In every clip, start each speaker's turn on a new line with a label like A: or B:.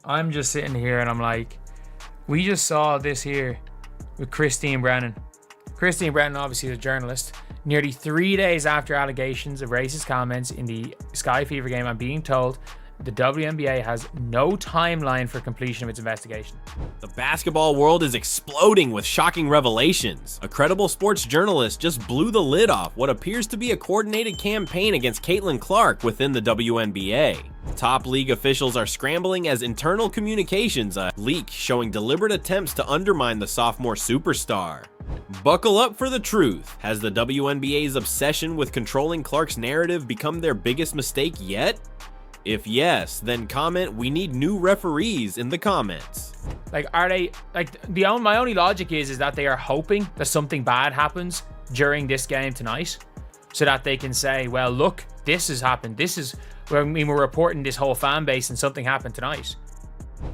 A: I'm just sitting here and I'm like, we just saw this here with Christine Brennan. Christine Brennan, obviously a journalist, nearly 3 days after allegations of racist comments in the Sky Fever game, I'm being told the WNBA has no timeline for completion of its investigation.
B: The basketball world is exploding with shocking revelations. A credible sports journalist just blew the lid off what appears to be a coordinated campaign against Caitlin Clark within the WNBA. Top league officials are scrambling as internal communications leak showing deliberate attempts to undermine the sophomore superstar. Buckle up for the truth. Has the WNBA's obsession with controlling Clark's narrative become their biggest mistake yet? If yes, then comment "we need new referees" in the comments.
A: Like, are they like my only logic is that they are hoping that something bad happens during this game tonight, so that they can say, well, look, this has happened. This is when we were reporting this whole fan base and something happened tonight.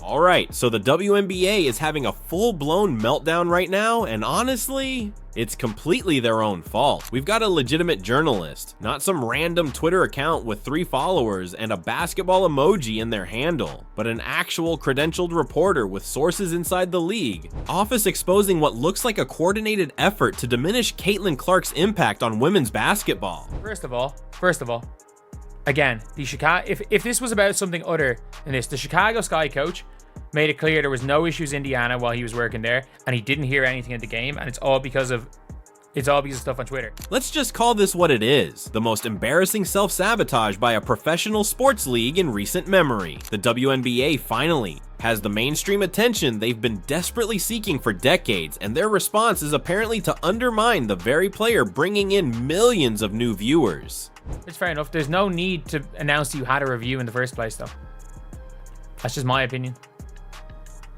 B: Alright, so the WNBA is having a full-blown meltdown right now, and honestly, it's completely their own fault. We've got a legitimate journalist, not some random Twitter account with 3 followers and a basketball emoji in their handle, but an actual credentialed reporter with sources inside the league. Office exposing what looks like a coordinated effort to diminish Caitlin Clark's impact on women's basketball.
A: First of all, again, the Chicago. If this was about something other than this, the Chicago Sky coach made it clear there was no issues in Indiana while he was working there, and he didn't hear anything at the game, and it's all because of stuff on Twitter.
B: Let's just call this what it is: the most embarrassing self-sabotage by a professional sports league in recent memory. The WNBA finally has the mainstream attention they've been desperately seeking for decades, and their response is apparently to undermine the very player bringing in millions of new viewers.
A: It's fair enough. There's no need to announce you had a review in the first place, though. That's just my opinion.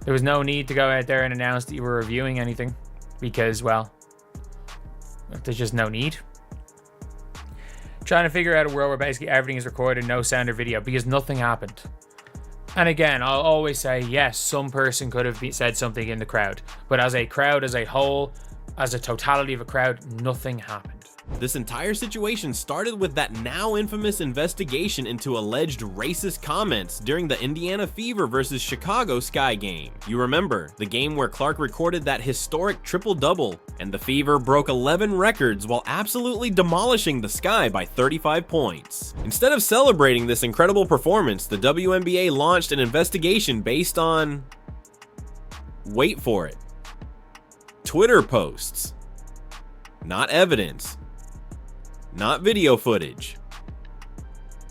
A: There was no need to go out there and announce that you were reviewing anything, because, well, there's just no need. Trying to figure out a world where basically everything is recorded, no sound or video, because nothing happened. And again, I'll always say, yes, some person could have said something in the crowd, but as a crowd, as a whole, as a totality of a crowd, nothing happened.
B: This entire situation started with that now infamous investigation into alleged racist comments during the Indiana Fever versus Chicago Sky game. You remember, the game where Clark recorded that historic triple-double, and the Fever broke 11 records while absolutely demolishing the Sky by 35 points. Instead of celebrating this incredible performance, the WNBA launched an investigation based on... wait for it. Twitter posts. Not evidence. Not video footage.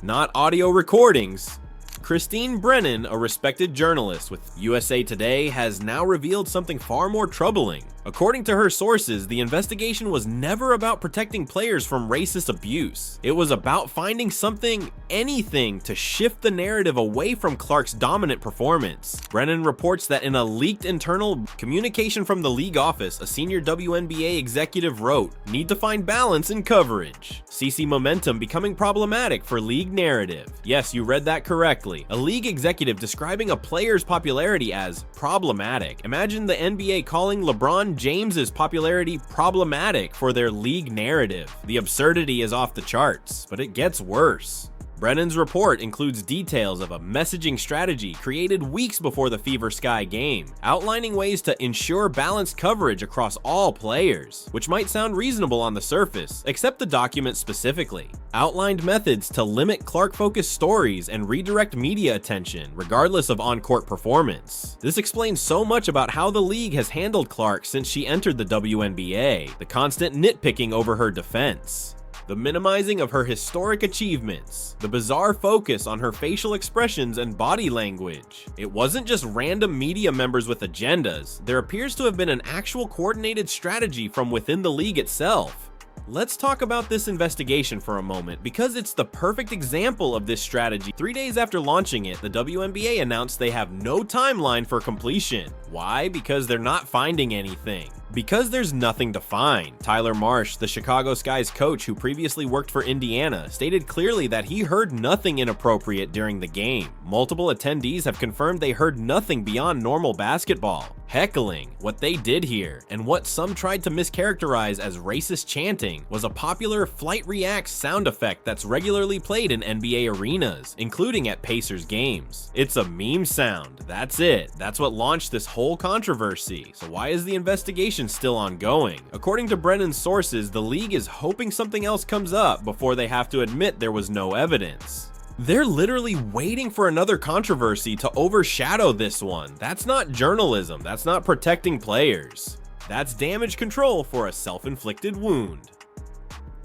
B: Not audio recordings. Christine Brennan, a respected journalist with USA Today, has now revealed something far more troubling. According to her sources, the investigation was never about protecting players from racist abuse. It was about finding something, anything, to shift the narrative away from Clark's dominant performance. Brennan reports that in a leaked internal communication from the league office, a senior WNBA executive wrote, "Need to find balance in coverage. CC momentum becoming problematic for league narrative." Yes, you read that correctly. A league executive describing a player's popularity as problematic. Imagine the NBA calling LeBron James's popularity problematic for their league narrative. The absurdity is off the charts, but it gets worse. Brennan's report includes details of a messaging strategy created weeks before the Fever Sky game, outlining ways to ensure balanced coverage across all players, which might sound reasonable on the surface, except the document specifically. Outlined methods to limit Clark-focused stories and redirect media attention, regardless of on-court performance. This explains so much about how the league has handled Clark since she entered the WNBA, the constant nitpicking over her defense, the minimizing of her historic achievements, the bizarre focus on her facial expressions and body language. It wasn't just random media members with agendas. There appears to have been an actual coordinated strategy from within the league itself. Let's talk about this investigation for a moment, because it's the perfect example of this strategy. 3 days after launching it, the WNBA announced they have no timeline for completion. Why? Because they're not finding anything. Because there's nothing to find. Tyler Marsh, the Chicago Sky's coach who previously worked for Indiana, stated clearly that he heard nothing inappropriate during the game. Multiple attendees have confirmed they heard nothing beyond normal basketball. Heckling. What they did here, and what some tried to mischaracterize as racist chanting, was a popular Flight Reacts sound effect that's regularly played in NBA arenas, including at Pacers games. It's a meme sound. That's it. That's what launched this whole controversy. So why is the investigation still ongoing? According to Brennan's sources, the league is hoping something else comes up before they have to admit there was no evidence. They're literally waiting for another controversy to overshadow this one. That's not journalism. That's not protecting players. That's damage control for a self-inflicted wound.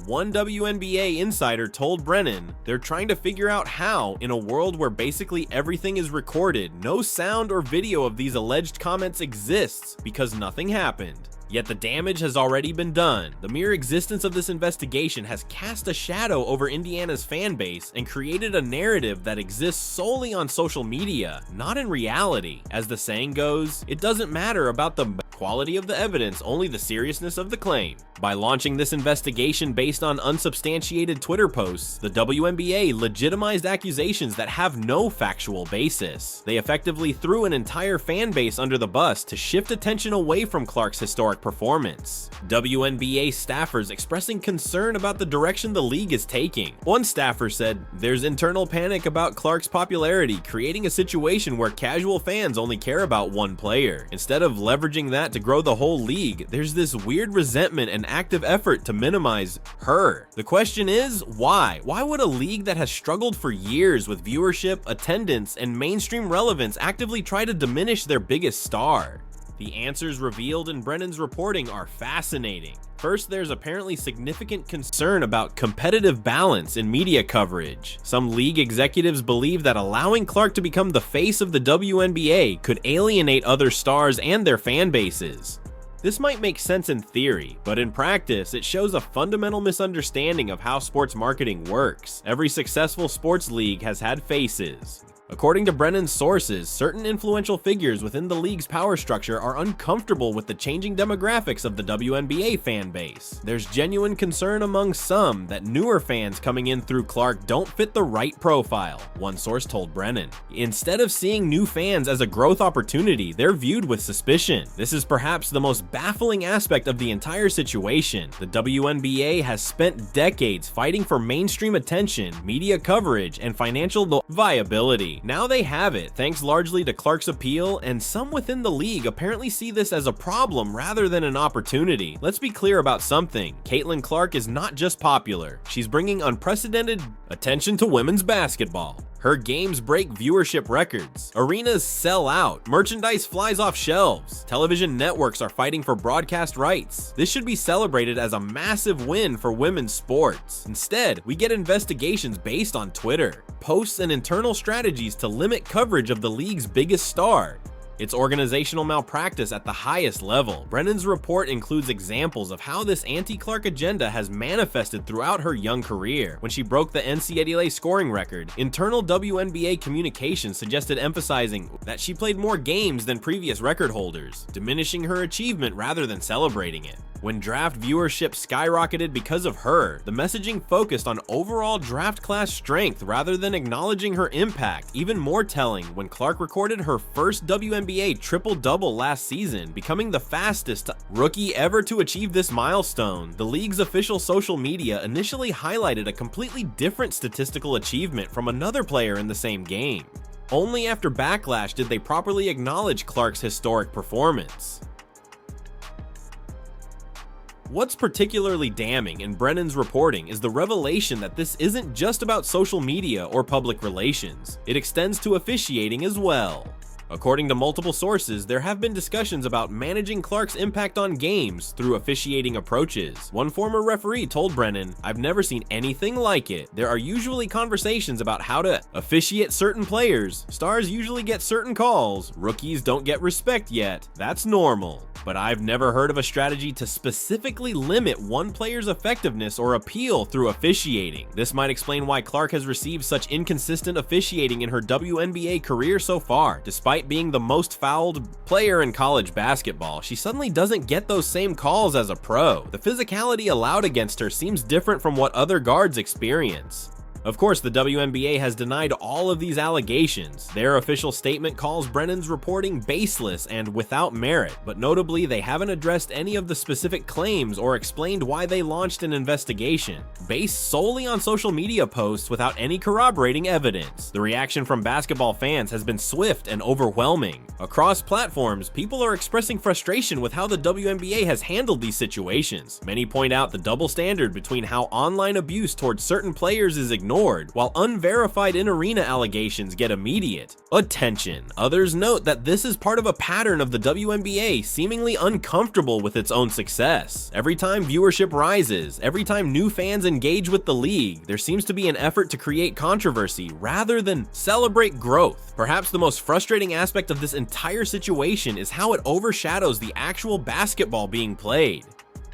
B: One WNBA insider told Brennan they're trying to figure out how, in a world where basically everything is recorded, no sound or video of these alleged comments exists because nothing happened. Yet the damage has already been done. The mere existence of this investigation has cast a shadow over Indiana's fan base and created a narrative that exists solely on social media, not in reality. As the saying goes, it doesn't matter about the quality of the evidence, only the seriousness of the claim. By launching this investigation based on unsubstantiated Twitter posts, the WNBA legitimized accusations that have no factual basis. They effectively threw an entire fan base under the bus to shift attention away from Clark's historic performance. WNBA staffers expressing concern about the direction the league is taking. One staffer said, "There's internal panic about Clark's popularity, creating a situation where casual fans only care about one player. Instead of leveraging that to grow the whole league, there's this weird resentment and active effort to minimize her." The question is, why? Why would a league that has struggled for years with viewership, attendance, and mainstream relevance actively try to diminish their biggest star? The answers revealed in Brennan's reporting are fascinating. First, there's apparently significant concern about competitive balance in media coverage. Some league executives believe that allowing Clark to become the face of the WNBA could alienate other stars and their fan bases. This might make sense in theory, but in practice, it shows a fundamental misunderstanding of how sports marketing works. Every successful sports league has had faces. According to Brennan's sources, certain influential figures within the league's power structure are uncomfortable with the changing demographics of the WNBA fan base. There's genuine concern among some that newer fans coming in through Clark don't fit the right profile, one source told Brennan. Instead of seeing new fans as a growth opportunity, they're viewed with suspicion. This is perhaps the most baffling aspect of the entire situation. The WNBA has spent decades fighting for mainstream attention, media coverage, and financial viability. Now they have it, thanks largely to Clark's appeal, and some within the league apparently see this as a problem rather than an opportunity. Let's be clear about something. Caitlin Clark is not just popular. She's bringing unprecedented attention to women's basketball. Her games break viewership records. Arenas sell out. Merchandise flies off shelves. Television networks are fighting for broadcast rights. This should be celebrated as a massive win for women's sports. Instead, we get investigations based on Twitter, posts, and internal strategies to limit coverage of the league's biggest star. It's organizational malpractice at the highest level. Brennan's report includes examples of how this anti-Clark agenda has manifested throughout her young career. When she broke the NCAA scoring record, internal WNBA communications suggested emphasizing that she played more games than previous record holders, diminishing her achievement rather than celebrating it. When draft viewership skyrocketed because of her, the messaging focused on overall draft class strength rather than acknowledging her impact. Even more telling, when Clark recorded her first WNBA triple-double last season, becoming the fastest rookie ever to achieve this milestone, the league's official social media initially highlighted a completely different statistical achievement from another player in the same game. Only after backlash did they properly acknowledge Clark's historic performance. What's particularly damning in Brennan's reporting is the revelation that this isn't just about social media or public relations. It extends to officiating as well. According to multiple sources, there have been discussions about managing Clark's impact on games through officiating approaches. One former referee told Brennan, "I've never seen anything like it. There are usually conversations about how to officiate certain players. Stars usually get certain calls. Rookies don't get respect yet. That's normal." but I've never heard of a strategy to specifically limit one player's effectiveness or appeal through officiating. This might explain why Clark has received such inconsistent officiating in her WNBA career so far. Despite being the most fouled player in college basketball, she suddenly doesn't get those same calls as a pro. The physicality allowed against her seems different from what other guards experience. Of course, the WNBA has denied all of these allegations. Their official statement calls Brennan's reporting baseless and without merit, but notably they haven't addressed any of the specific claims or explained why they launched an investigation, based solely on social media posts without any corroborating evidence. The reaction from basketball fans has been swift and overwhelming. Across platforms, people are expressing frustration with how the WNBA has handled these situations. Many point out the double standard between how online abuse towards certain players is ignored, while unverified in-arena allegations get immediate attention. Others note that this is part of a pattern of the WNBA seemingly uncomfortable with its own success. Every time viewership rises, every time new fans engage with the league, there seems to be an effort to create controversy rather than celebrate growth. Perhaps the most frustrating aspect of this entire situation is how it overshadows the actual basketball being played.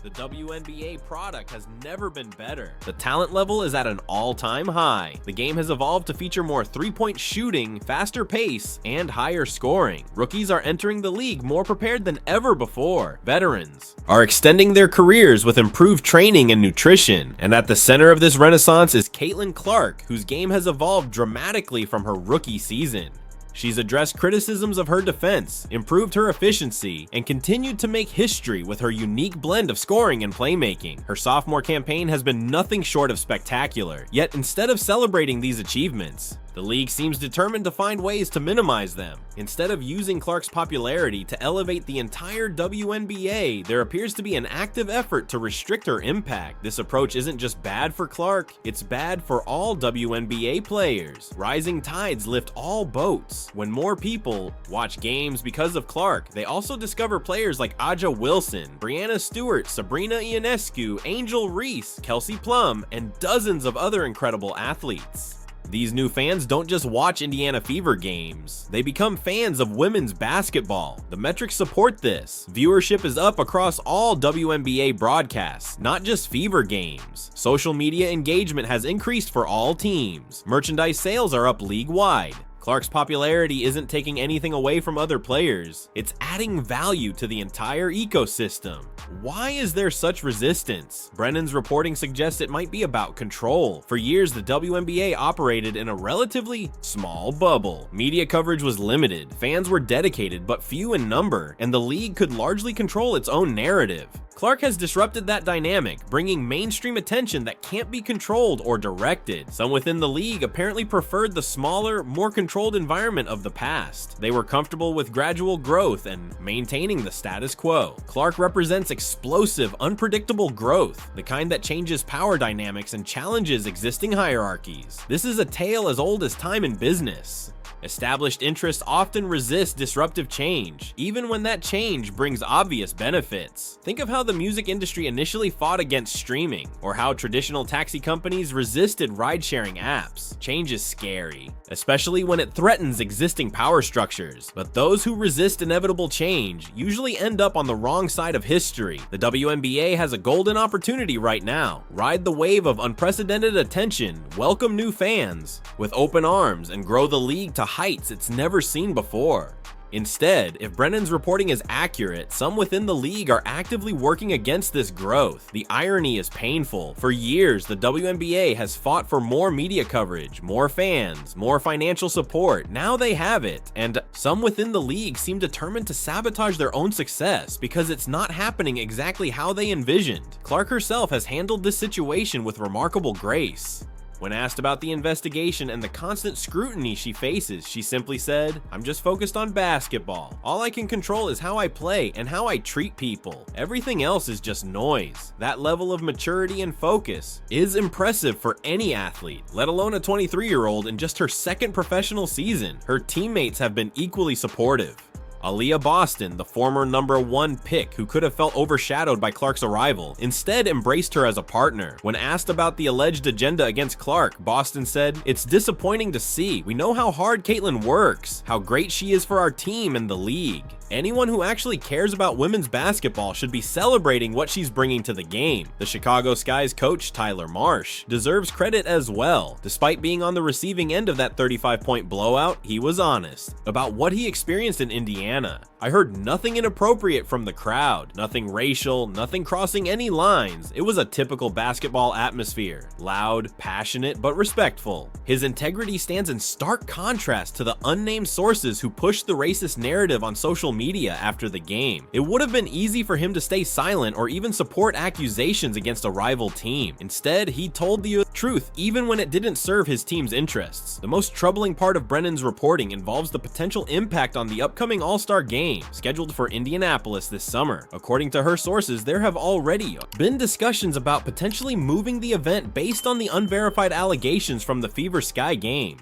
B: The WNBA product has never been better. The talent level is at an all-time high. The game has evolved to feature more three-point shooting, faster pace, and higher scoring. Rookies are entering the league more prepared than ever before. Veterans are extending their careers with improved training and nutrition. And at the center of this renaissance is Caitlin Clark, whose game has evolved dramatically from her rookie season. She's addressed criticisms of her defense, improved her efficiency, and continued to make history with her unique blend of scoring and playmaking. Her sophomore campaign has been nothing short of spectacular, yet instead of celebrating these achievements, the league seems determined to find ways to minimize them. Instead of using Clark's popularity to elevate the entire WNBA, there appears to be an active effort to restrict her impact. This approach isn't just bad for Clark, it's bad for all WNBA players. Rising tides lift all boats. When more people watch games because of Clark, they also discover players like Aja Wilson, Brianna Stewart, Sabrina Ionescu, Angel Reese, Kelsey Plum, and dozens of other incredible athletes. These new fans don't just watch Indiana Fever games, they become fans of women's basketball. The metrics support this. Viewership is up across all WNBA broadcasts, not just Fever games. Social media engagement has increased for all teams. Merchandise sales are up league-wide. Clark's popularity isn't taking anything away from other players, it's adding value to the entire ecosystem. Why is there such resistance? Brennan's reporting suggests it might be about control. For years, the WNBA operated in a relatively small bubble. Media coverage was limited, fans were dedicated but few in number, and the league could largely control its own narrative. Clark has disrupted that dynamic, bringing mainstream attention that can't be controlled or directed. Some within the league apparently preferred the smaller, more controlled environment of the past. They were comfortable with gradual growth and maintaining the status quo. Clark represents explosive, unpredictable growth, the kind that changes power dynamics and challenges existing hierarchies. This is a tale as old as time in business. Established interests often resist disruptive change, even when that change brings obvious benefits. Think of how the music industry initially fought against streaming, or how traditional taxi companies resisted ride-sharing apps. Change is scary, especially when it threatens existing power structures. But those who resist inevitable change usually end up on the wrong side of history. The WNBA has a golden opportunity right now. Ride the wave of unprecedented attention, welcome new fans with open arms, and grow the league to heights it's never seen before. Instead, if Brennan's reporting is accurate, some within the league are actively working against this growth. The irony is painful. For years, the WNBA has fought for more media coverage, more fans, more financial support. Now they have it, and some within the league seem determined to sabotage their own success because it's not happening exactly how they envisioned. Clark herself has handled this situation with remarkable grace. When asked about the investigation and the constant scrutiny she faces, she simply said, "I'm just focused on basketball. All I can control is how I play and how I treat people. Everything else is just noise." That level of maturity and focus is impressive for any athlete, let alone a 23-year-old in just her second professional season. Her teammates have been equally supportive. Aaliyah Boston, the former #1 pick who could have felt overshadowed by Clark's arrival, instead embraced her as a partner. When asked about the alleged agenda against Clark, Boston said, "It's disappointing to see. We know how hard Caitlin works, how great she is for our team and the league. Anyone who actually cares about women's basketball should be celebrating what she's bringing to the game." The Chicago Sky's coach, Tyler Marsh, deserves credit as well. Despite being on the receiving end of that 35-point blowout, he was honest about what he experienced in Indiana. "I heard nothing inappropriate from the crowd, nothing racial, nothing crossing any lines. It was a typical basketball atmosphere, loud, passionate, but respectful." His integrity stands in stark contrast to the unnamed sources who pushed the racist narrative on social media after the game. It would have been easy for him to stay silent or even support accusations against a rival team. Instead, he told the truth even when it didn't serve his team's interests. The most troubling part of Brennan's reporting involves the potential impact on the upcoming All-Star game, scheduled for Indianapolis this summer. According to her sources, there have already been discussions about potentially moving the event based on the unverified allegations from the Fever Sky game.